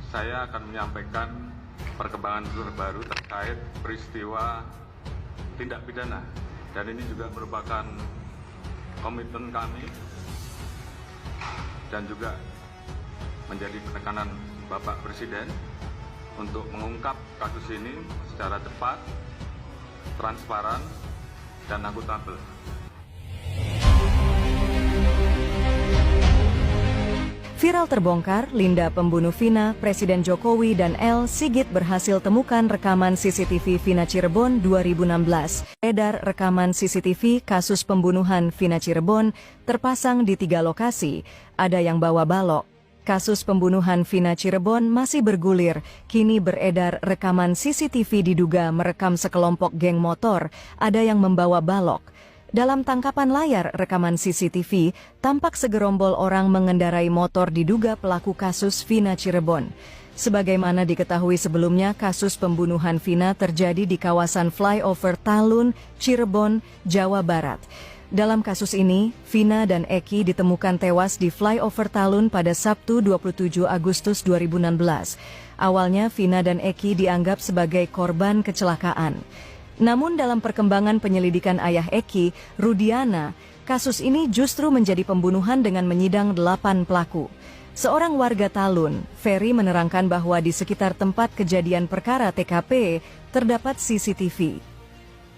saya akan menyampaikan perkembangan terbaru terkait peristiwa tindak pidana, dan ini juga merupakan komitmen kami dan juga menjadi penekanan Bapak Presiden untuk mengungkap kasus ini secara cepat, transparan, dan akuntabel. Viral terbongkar, Linda pembunuh Vina, Presiden Jokowi dan L. Sigit berhasil temukan rekaman CCTV Vina Cirebon 2016. Edar rekaman CCTV kasus pembunuhan Vina Cirebon terpasang di 3 lokasi, ada yang bawa balok. Kasus pembunuhan Vina Cirebon masih bergulir, kini beredar rekaman CCTV diduga merekam sekelompok geng motor, ada yang membawa balok. Dalam tangkapan layar rekaman CCTV, tampak segerombol orang mengendarai motor diduga pelaku kasus Vina Cirebon. Sebagaimana diketahui sebelumnya, kasus pembunuhan Vina terjadi di kawasan flyover Talun, Cirebon, Jawa Barat. Dalam kasus ini, Vina dan Eki ditemukan tewas di flyover Talun pada Sabtu 27 Agustus 2016. Awalnya, Vina dan Eki dianggap sebagai korban kecelakaan. Namun dalam perkembangan penyelidikan ayah Eki, Rudiana, kasus ini justru menjadi pembunuhan dengan menyidang 8 pelaku. Seorang warga Talun, Ferry, menerangkan bahwa di sekitar tempat kejadian perkara TKP terdapat CCTV.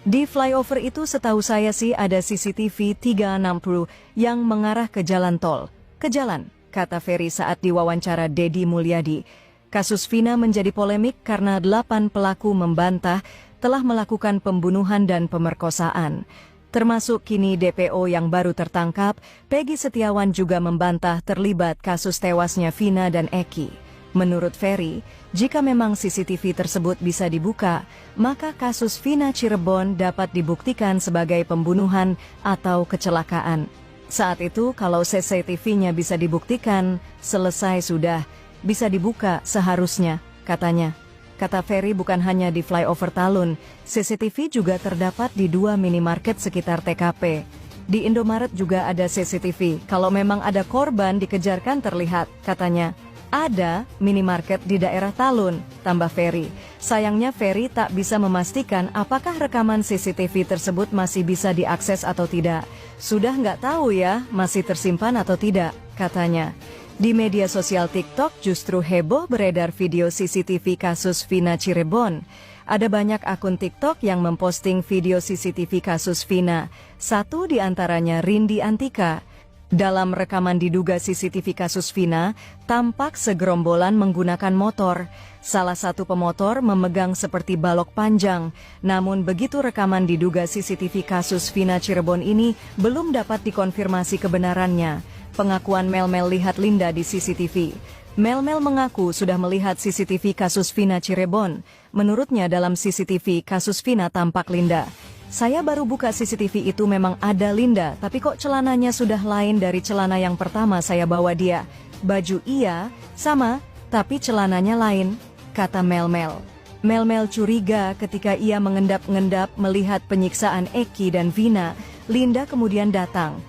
Di flyover itu setahu saya sih ada CCTV 360 yang mengarah ke jalan tol. Ke jalan, kata Ferry saat diwawancara Deddy Mulyadi. Kasus Vina menjadi polemik karena 8 pelaku membantah telah melakukan pembunuhan dan pemerkosaan. Termasuk kini DPO yang baru tertangkap, Peggy Setiawan juga membantah terlibat kasus tewasnya Vina dan Eki. Menurut Ferry, jika memang CCTV tersebut bisa dibuka, maka kasus Vina Cirebon dapat dibuktikan sebagai pembunuhan atau kecelakaan. Saat itu kalau CCTV-nya bisa dibuktikan, selesai sudah, bisa dibuka seharusnya, katanya. Kata Ferry, bukan hanya di flyover Talun, CCTV juga terdapat di 2 minimarket sekitar TKP. Di Indomaret juga ada CCTV, kalau memang ada korban dikejarkan terlihat, katanya. Ada minimarket di daerah Talun, tambah Ferry. Sayangnya Ferry tak bisa memastikan apakah rekaman CCTV tersebut masih bisa diakses atau tidak. Sudah nggak tahu ya, masih tersimpan atau tidak, katanya. Di media sosial TikTok justru heboh beredar video CCTV kasus Vina Cirebon. Ada banyak akun TikTok yang memposting video CCTV kasus Vina. Satu di antaranya Rindi Antika. Dalam rekaman diduga CCTV kasus Vina, tampak segerombolan menggunakan motor. Salah satu pemotor memegang seperti balok panjang. Namun begitu rekaman diduga CCTV kasus Vina Cirebon ini belum dapat dikonfirmasi kebenarannya. Pengakuan Mel-Mel lihat Linda di CCTV. Mel-Mel mengaku sudah melihat CCTV kasus Vina Cirebon. Menurutnya dalam CCTV kasus Vina tampak Linda. Saya baru buka CCTV itu memang ada Linda, tapi kok celananya sudah lain dari celana yang pertama saya bawa dia. Baju iya, sama, tapi celananya lain, kata Mel-Mel. Mel-Mel curiga ketika ia mengendap-endap melihat penyiksaan Eki dan Vina. Linda kemudian datang.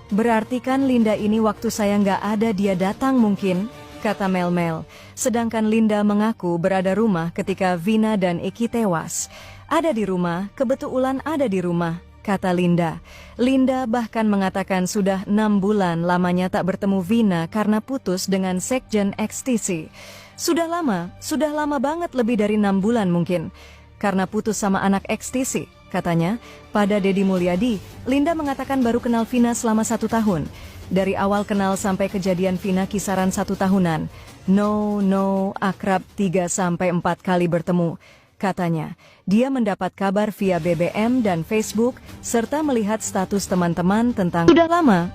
Berarti kan Linda ini waktu saya nggak ada dia datang mungkin, kata Mel-Mel. Sedangkan Linda mengaku berada rumah ketika Vina dan Eki tewas. Ada di rumah, kebetulan ada di rumah, kata Linda. Linda bahkan mengatakan sudah 6 bulan lamanya tak bertemu Vina karena putus dengan Sekjen XTC. Sudah lama banget, lebih dari 6 bulan mungkin. Karena putus sama anak XTC. Katanya, pada Deddy Mulyadi, Linda mengatakan baru kenal Vina selama 1 tahun. Dari awal kenal sampai kejadian Vina kisaran 1 tahunan. No, akrab 3-4 kali bertemu. Katanya, dia mendapat kabar via BBM dan Facebook, serta melihat status teman-teman tentang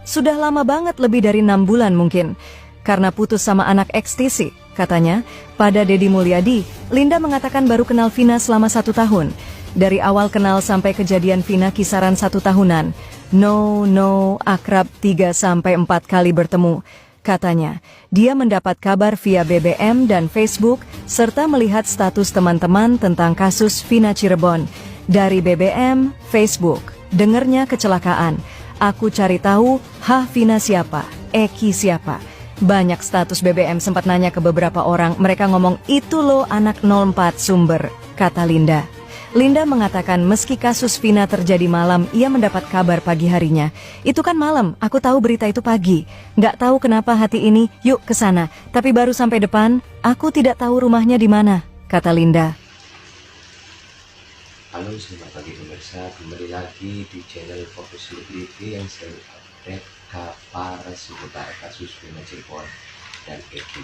sudah lama banget, lebih dari 6 bulan mungkin. Karena putus sama anak XTC, katanya, pada Deddy Mulyadi, Linda mengatakan baru kenal Vina selama 1 tahun. Dari awal kenal sampai kejadian Vina kisaran 1 tahunan. No, akrab 3-4 kali bertemu. Katanya, dia mendapat kabar via BBM dan Facebook, serta melihat status teman-teman tentang kasus Vina Cirebon. Dari BBM, Facebook, dengernya kecelakaan. Aku cari tahu, Vina siapa? Eki siapa? Banyak status BBM sempat nanya ke beberapa orang, mereka ngomong, "Itu loh anak 04 sumber," kata Linda. Linda mengatakan meski kasus Vina terjadi malam, ia mendapat kabar pagi harinya. "Itu kan malam, aku tahu berita itu pagi. Nggak tahu kenapa hati ini, yuk ke sana. Tapi baru sampai depan, aku tidak tahu rumahnya di mana," kata Linda. Halo, selamat pagi pemirsa. Kembali lagi di channel Fokus Selebriti yang selalu update kabar seputar kasus Vina Cirebon dan Eki.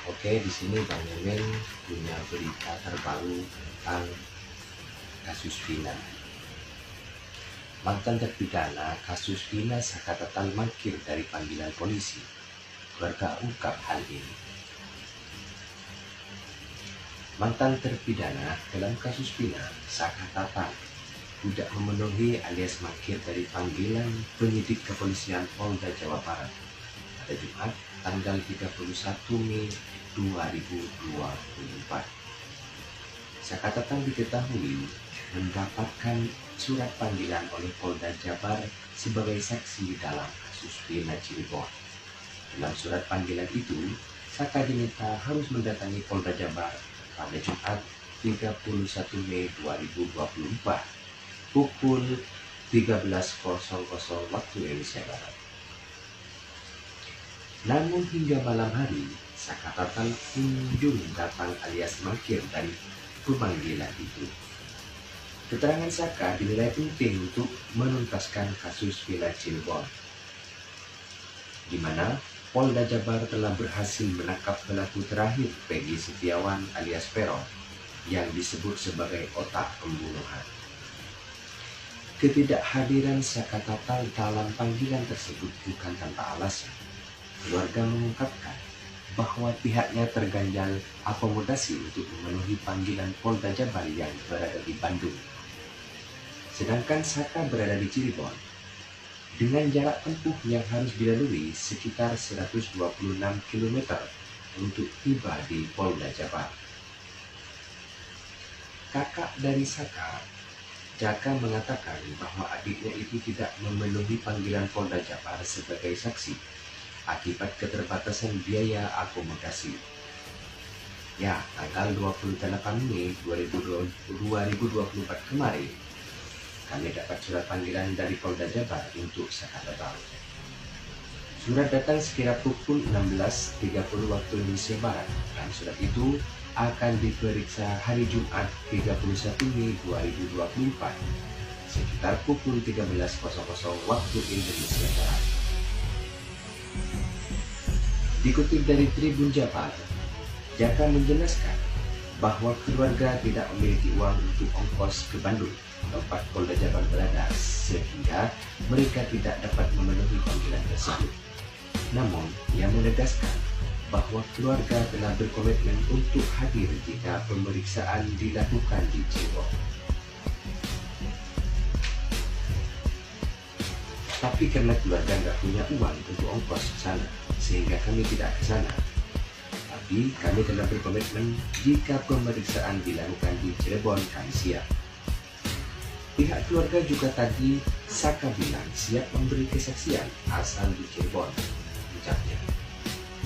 Oke, di sini Bang Yamin punya berita terbaru tentang kasus Vina. Mantan terpidana kasus Vina Sakatatan mangkir dari panggilan polisi. Keluarga ungkap hal ini. Mantan terpidana dalam kasus Vina Sakatatan tidak memenuhi alias mangkir dari panggilan penyidik kepolisian Polda Jawa Barat pada Jumat tanggal 31 Mei 2024. Sakatatan diketahui mendapatkan surat panggilan oleh Polda Jabar sebagai saksi dalam kasus Vina Cirebon. Dalam surat panggilan itu, Saka diminta harus mendatangi Polda Jabar pada Jumat 31 Mei 2024 pukul 13.00 waktu Indonesia Barat. Namun hingga malam hari, Sakatatan kunjung datang alias mangkir dari pemanggilan itu. Keterangan Saka dinilai penting untuk menuntaskan kasus Vina Cirebon, di mana Polda Jabar telah berhasil menangkap pelaku terakhir Peggy Setiawan alias Peron yang disebut sebagai otak pembunuhan. Ketidakhadiran Sakatatan dalam panggilan tersebut bukan tanpa alasan. Keluarga mengungkapkan bahwa pihaknya terganjal akomodasi untuk memenuhi panggilan Polda Jabar yang berada di Bandung. Sedangkan Saka berada di Cirebon dengan jarak tempuh yang harus dilalui sekitar 126 km untuk tiba di Polda Jabar. Kakak dari Saka, Jaka, mengatakan bahwa adiknya itu tidak memenuhi panggilan Polda Jabar sebagai saksi akibat keterbatasan biaya akomodasi. Ya, tanggal 28 Mei 2024 kemarin, kami dapat surat panggilan dari Polda Jabar untuk Sakatatan. Surat datang sekira pukul 16.30 waktu Indonesia Barat, dan surat itu akan diperiksa hari Jumat 31 Mei 2024 sekitar pukul 13.00 waktu Indonesia Barat. Dikutip dari Tribun Jabar, Jaka menjelaskan bahwa keluarga tidak memiliki uang untuk ongkos ke Bandung, tempat Polda Jabar berada, sehingga mereka tidak dapat memenuhi panggilan tersebut. Namun, ia menegaskan bahwa keluarga telah berkomitmen untuk hadir jika pemeriksaan dilakukan di Cirebon. Tapi karena keluarga nggak punya uang untuk ongkos ke sana, sehingga kami tidak ke sana. Tapi kami telah berkomitmen jika pemeriksaan dilakukan di Cirebon, kami siap. Pihak keluarga juga tadi Saka bilang siap memberi kesaksian asal di Cirebon, ucapnya.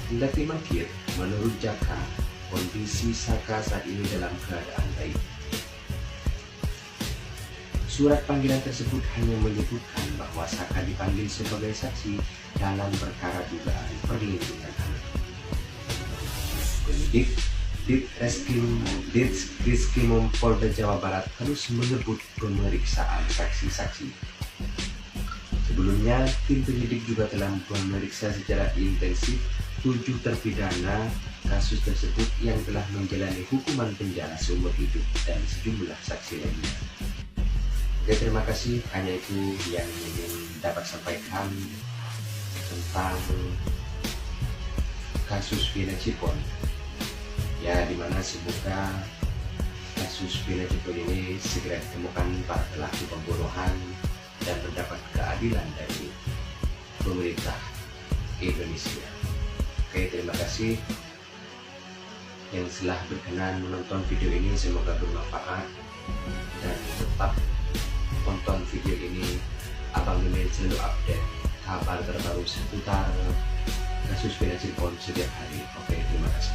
Kendati mangkir, menurut Jaka, kondisi Saka saat ini dalam keadaan baik. Surat panggilan tersebut hanya menyebutkan bahwa Saka dipanggil sebagai saksi dalam perkara dugaan perlindungan anak. Penyidik Ditreskrimum Polda Jawa Barat terus mengebut pemeriksaan saksi-saksi. Sebelumnya, tim penyidik juga telah memeriksa secara intensif 7 terpidana kasus tersebut yang telah menjalani hukuman penjara seumur hidup dan sejumlah saksi lainnya. Oke, terima kasih. Hanya itu yang ingin dapat sampaikan tentang kasus Vina Cirebon. Ya, dimana semoga kasus Vina Cirebon ini segera ditemukan para pelaku pembunuhan dan mendapat keadilan dari pemerintah Indonesia. Oke, terima kasih yang telah berkenan menonton video ini. Semoga bermanfaat dan tetap tonton video ini. Abang Yamin selalu update kabar terbaru seputar kasus Vina Cirebon setiap hari. Oke, terima kasih.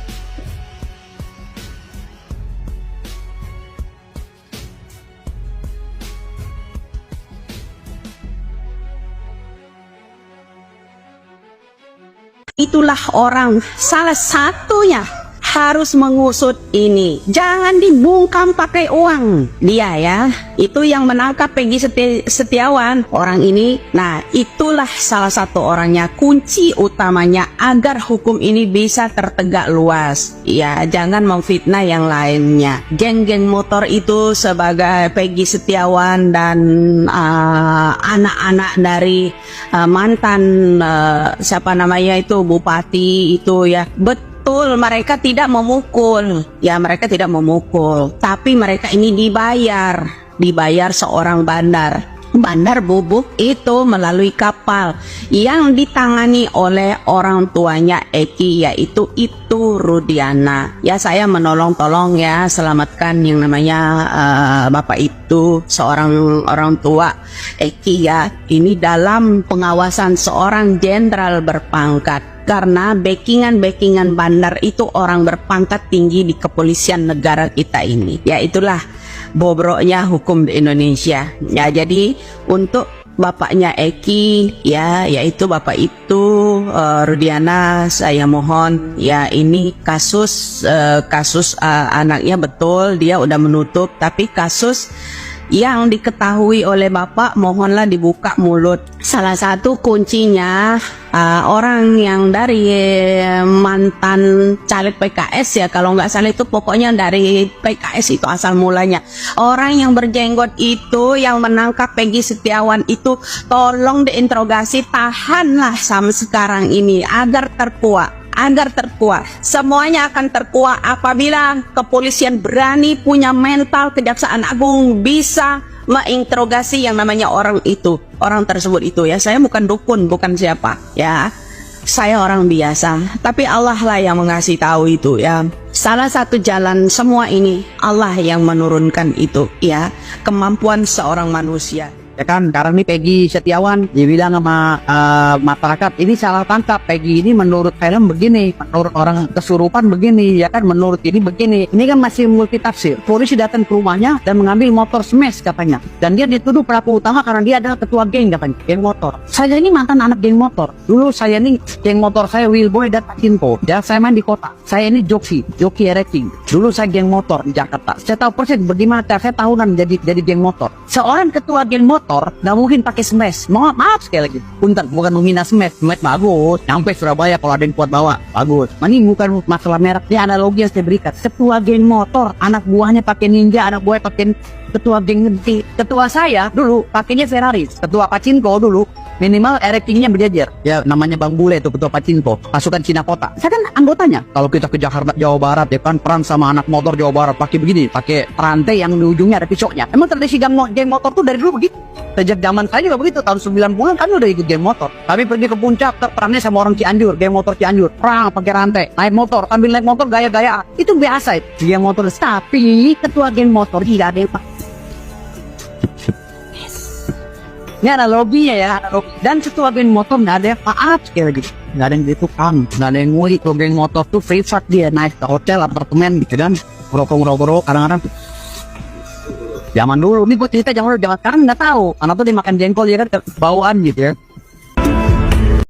Itulah orang salah satunya harus mengusut ini. Jangan dibungkam pakai uang. Dia ya, itu yang menangkap Peggy Setiawan. Orang ini, nah itulah salah satu orangnya. Kunci utamanya agar hukum ini bisa tertegak luas. Ya, jangan memfitnah yang lainnya. Geng-geng motor itu sebagai Peggy Setiawan dan anak-anak dari mantan siapa namanya itu bupati itu ya. Betul, mereka tidak memukul. Ya, mereka tidak memukul. Tapi mereka ini dibayar seorang bandar. Bandar bubuk itu melalui kapal yang ditangani oleh orang tuanya Eki, yaitu itu Rudiana. Ya, saya menolong-tolong ya, selamatkan yang namanya bapak itu, seorang orang tua Eki ya. Ini dalam pengawasan seorang jenderal berpangkat. Karena backingan bandar itu orang berpangkat tinggi di kepolisian negara kita ini. Ya, itulah bobroknya hukum di Indonesia. Ya, jadi untuk bapaknya Eki ya, yaitu bapak itu Rudiana, saya mohon ya, ini kasus anaknya betul dia udah menutup, tapi kasus yang diketahui oleh bapak mohonlah dibuka mulut. Salah satu kuncinya orang yang dari mantan caleg PKS ya, kalau nggak salah itu pokoknya dari PKS itu asal mulanya. Orang yang berjenggot itu yang menangkap Peggy Setiawan itu tolong diinterogasi, tahanlah sampai sekarang ini agar terkuat. Semuanya akan terkuat apabila kepolisian berani, punya mental, Kejaksaan Agung bisa menginterogasi yang namanya orang tersebut itu ya. Saya bukan dukun, bukan siapa ya, saya orang biasa, tapi Allah lah yang mengasih tahu itu ya. Salah satu jalan semua ini Allah yang menurunkan itu ya, kemampuan seorang manusia. Ya kan, sekarang nih Peggy Setiawan dibilang sama masyarakat ini salah tangkap. Peggy ini menurut film begini, menurut orang kesurupan begini, ya kan, menurut ini begini. Ini kan masih multitafsir. Polisi datang ke rumahnya dan mengambil motor smash katanya, dan dia dituduh pelaku utama karena dia adalah ketua geng katanya, geng motor. Saya ini mantan anak geng motor. Dulu saya ini geng motor saya Wheelboy dan Pacinko. Ya, saya main di kota. Saya ini joki racing. Dulu saya geng motor di Jakarta. Saya tahu persis bagaimana saya tahunan jadi geng motor. Seorang ketua geng motor nggak mungkin pakai smash. Maaf sekali lagi, punten, bukan menghina smash bagus, nyampe Surabaya kalau ada yang kuat bawa bagus. Ini bukan masalah merek, ini analogi yang saya berikan. Ketua geng motor, anak buahnya pakai Ninja, anak buahnya pakai ketua geng. Ketua saya dulu pakainya Ferrari, ketua Pacinko dulu minimal ratingnya berjejer. Ya, namanya Bang Bule itu ketua Pacinko, pasukan Cina Kota. Saya kan anggotanya. Kalau kita ke Jakarta, Jawa Barat, ya kan, perang sama anak motor Jawa Barat pakai begini, pakai rantai yang di ujungnya ada pisoknya. Emang tradisi geng motor tuh dari dulu begitu. Sejak zaman saya juga begitu, tahun 90-an kami udah ikut geng motor. Kami pergi ke puncak, perannya sama orang Cianjur, geng motor Cianjur, perang pakai rantai, naik motor, sambil naik motor gaya-gayaan. Itu biasa itu, geng motor. Tapi ketua geng motor tidak ada yang ini analoginya ya, analogi. Dan ketua geng motor nggak ada yang maaf sekali lagi, nggak ada yang ditukang, nggak ada yang ngulik. Kalau geng motor tuh privat, dia naik ke hotel, apartemen gitu kan, ngerokok kadang-kadang. Zaman dulu, ini gue cerita zaman sekarang nggak tahu, karena tuh dimakan jengkol ya kan, bawaan gitu ya.